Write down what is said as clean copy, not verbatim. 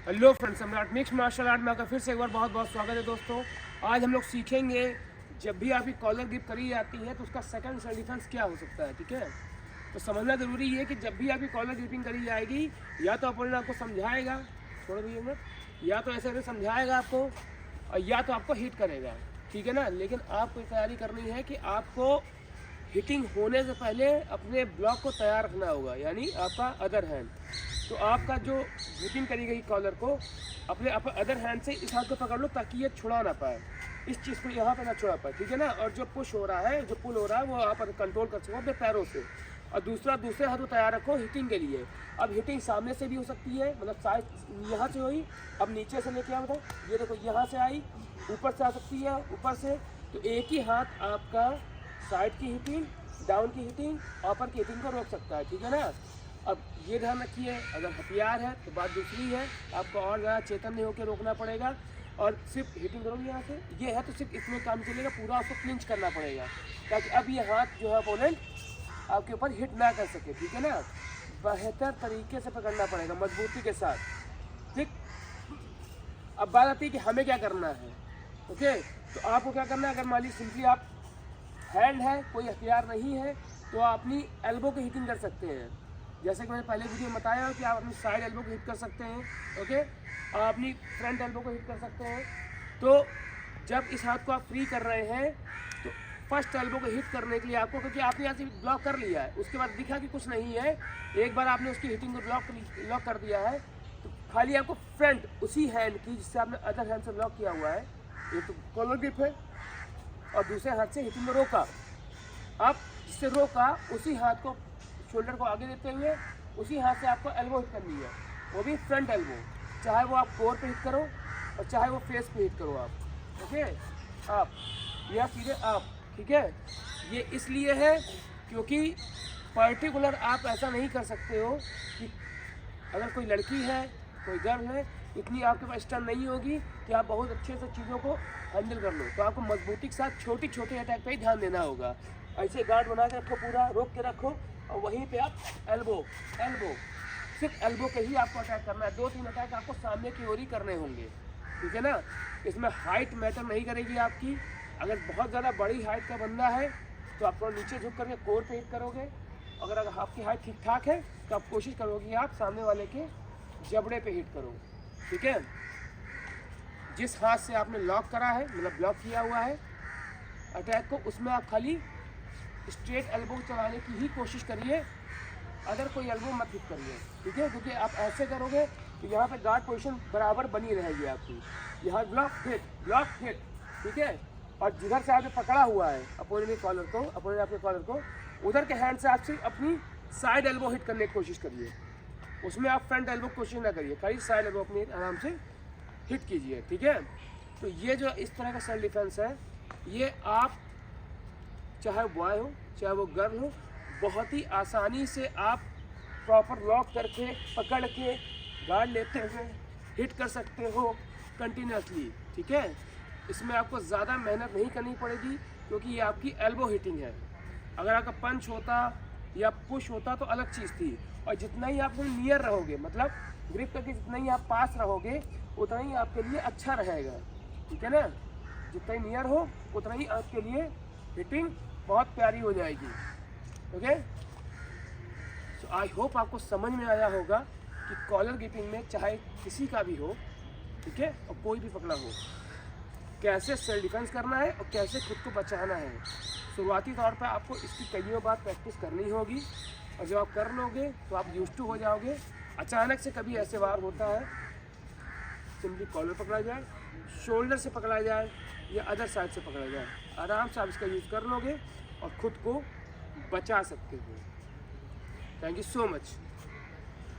Hello friends, सम्राट mix martial art में आपका फिर से एक बार बहुत बहुत स्वागत है दोस्तों। आज हम लोग सीखेंगे जब भी आपकी कॉलर ग्रिप करी जाती है तो उसका सेकंड सेल्फ डिफेंस क्या हो सकता है। ठीक है, तो समझना ज़रूरी है कि जब भी आपकी कॉलर ग्रिपिंग करी जाएगी या तो अपोनेंट आपको समझाएगा, छोड़ दीजिए मत, या तो ऐसे समझाएगा आपको और या तो आपको हिट करेगा। ठीक है ना, लेकिन आपको तैयारी करनी है कि आपको हिटिंग होने से पहले अपने ब्लॉक को तैयार रखना होगा, यानी आपका अदर हैंड। तो आपका जो ग्रिपिंग करी गई कॉलर को अपने अदर हैंड से इस हाथ को पकड़ लो ताकि ये छुड़ा ना पाए, इस चीज़ को यहाँ पे ना छुड़ा पाए। ठीक है ना, और जो पुश हो रहा है, जो पुल हो रहा है, वो आप कंट्रोल कर सको अपने पैरों से। और दूसरे हाथ को तैयार रखो हिटिंग के लिए। अब हिटिंग सामने से भी हो सकती है, मतलब साइड यहाँ से हुई, अब नीचे से लेके आओ, ये देखो यहाँ से आई, ऊपर से आ सकती है, ऊपर से। तो एक ही हाथ आपका साइड की हिटिंग, डाउन की हिटिंग, अपर की हिटिंग को रोक सकता है। ठीक है ना, अब ये ध्यान रखिए, अगर हथियार है तो बात दूसरी है, आपको और ज़्यादा चेतन्य होकर रोकना पड़ेगा। और सिर्फ हिटिंग करोगे यहाँ से, ये है तो सिर्फ इसमें काम चलेगा, पूरा आपको क्लिंच करना पड़ेगा ताकि अब ये हाथ जो है अपोनेंट आपके ऊपर हिट ना कर सके। ठीक है ना, बेहतर तरीके से पकड़ना पड़ेगा, मजबूती के साथ। ठीक, अब बात आती है कि हमें क्या करना है। ओके, तो आपको क्या करना है, अगर मान लीजिए सिंपली आप हैंड है, कोई हथियार नहीं है, तो आप अपनी एल्बो की हिटिंग कर सकते हैं। जैसे कि मैंने पहले वीडियो में बताया कि आप अपनी साइड एल्बो को हिट कर सकते हैं। ओके, आप अपनी फ्रंट एल्बो को हिट कर सकते हैं। तो जब इस हाथ को आप फ्री कर रहे हैं तो फर्स्ट एल्बो को हिट करने के लिए आपको, क्योंकि आपने यहाँ से ब्लॉक कर लिया है, उसके बाद दिखा कि कुछ नहीं है, एक बार आपने उसकी हिटिंग को लॉक कर दिया है, तो खाली आपको फ्रंट उसी हैंड की जिससे आपने अदर हैंड से लॉक किया हुआ है, ये तो कॉलर ग्रिप है, और दूसरे हाथ से हिटिंग को रोका। आप जिससे रोका उसी हाथ को, शोल्डर को आगे देते हुए उसी हाथ से आपको एल्बो हिट करनी है, वो भी फ्रंट एल्बो, चाहे वो आप कोर पे हिट करो और चाहे वो फेस पे हिट करो आप। ओके, आप या सीधे आप। ठीक है, ये इसलिए है क्योंकि पर्टिकुलर आप ऐसा नहीं कर सकते हो कि अगर कोई लड़की है, कोई गर्ल है, इतनी आपके पास स्टन नहीं होगी कि आप बहुत अच्छे से चीज़ों को हैंडल कर लो। तो आपको मजबूती के साथ छोटे छोटे अटैक पे ही ध्यान देना होगा। ऐसे गार्ड बना के रखो, पूरा रोक के रखो, और वहीं पे आप एल्बो सिर्फ एल्बो के ही आपको अटैक करना है। 2-3 अटैक आपको सामने की ओर ही करने होंगे। ठीक है ना, इसमें हाइट मैटर नहीं करेगी आपकी। अगर बहुत ज़्यादा बड़ी हाइट का बंदा है तो आप थोड़ा नीचे झुक करके कोर पे हिट करोगे। अगर आपकी हाइट ठीक ठाक है तो आप कोशिश करोगे कि आप सामने वाले के जबड़े पे हिट करो। ठीक है, जिस हाथ से आपने लॉक करा है, मतलब ब्लॉक किया हुआ है अटैक को, उसमें आप खाली स्ट्रेट एल्बो चलाने की ही कोशिश करिए, अगर कोई एल्बो मत हिट करिए। ठीक है, क्योंकि आप ऐसे करोगे तो यहाँ पे गार्ड पोजीशन बराबर बनी रहेगी आपकी, यहाँ ब्लॉक हिट। ठीक है, और जिधर से आपने पकड़ा हुआ है अपोनेंट आपके कॉलर को, उधर के हैंड से आप सिर्फ अपनी साइड एल्बो हिट करने की कोशिश करिए, उसमें आप फ्रंट एल्बो की कोशिश ना करिए, खाली साइड एल्बो अपनी आराम से हिट कीजिए। ठीक है, तो ये जो इस तरह का सेल्फ डिफेंस है, ये आप चाहे बॉय हो चाहे वो गर्ल हो, बहुत ही आसानी से आप प्रॉपर लॉक करके पकड़ के गार्ड लेते हुए हिट कर सकते हो कंटिन्यूसली। ठीक है, इसमें आपको ज़्यादा मेहनत नहीं करनी पड़ेगी क्योंकि ये आपकी एल्बो हिटिंग है। अगर आपका पंच होता या पुश होता तो अलग चीज़ थी, और जितना ही आप नियर रहोगे, मतलब ग्रिप करके जितना ही आप पास रहोगे उतना ही आपके लिए अच्छा रहेगा। ठीक है ना, जितना ही नियर हो उतना ही आपके लिए हिटिंग बहुत प्यारी हो जाएगी। ओके, सो आई होप आपको समझ में आया होगा कि कॉलर ग्रिपिंग में चाहे किसी का भी हो, ठीक है, और कोई भी पकड़ा हो, कैसे सेल्फ डिफेंस करना है और कैसे खुद को बचाना है। शुरुआती तौर पर आपको इसकी कईयों बार प्रैक्टिस करनी होगी, और जब आप कर लोगे तो आप यूज्ड टू हो जाओगे। अचानक से कभी ऐसे वार होता है, सिंपली कॉलर पकड़ा जाए, शोल्डर से पकड़ा जाए या अदर साइड से पकड़ा जाए, आराम से आप इसका यूज़ कर लोगे और ख़ुद को बचा सकते हो। Thank you so much.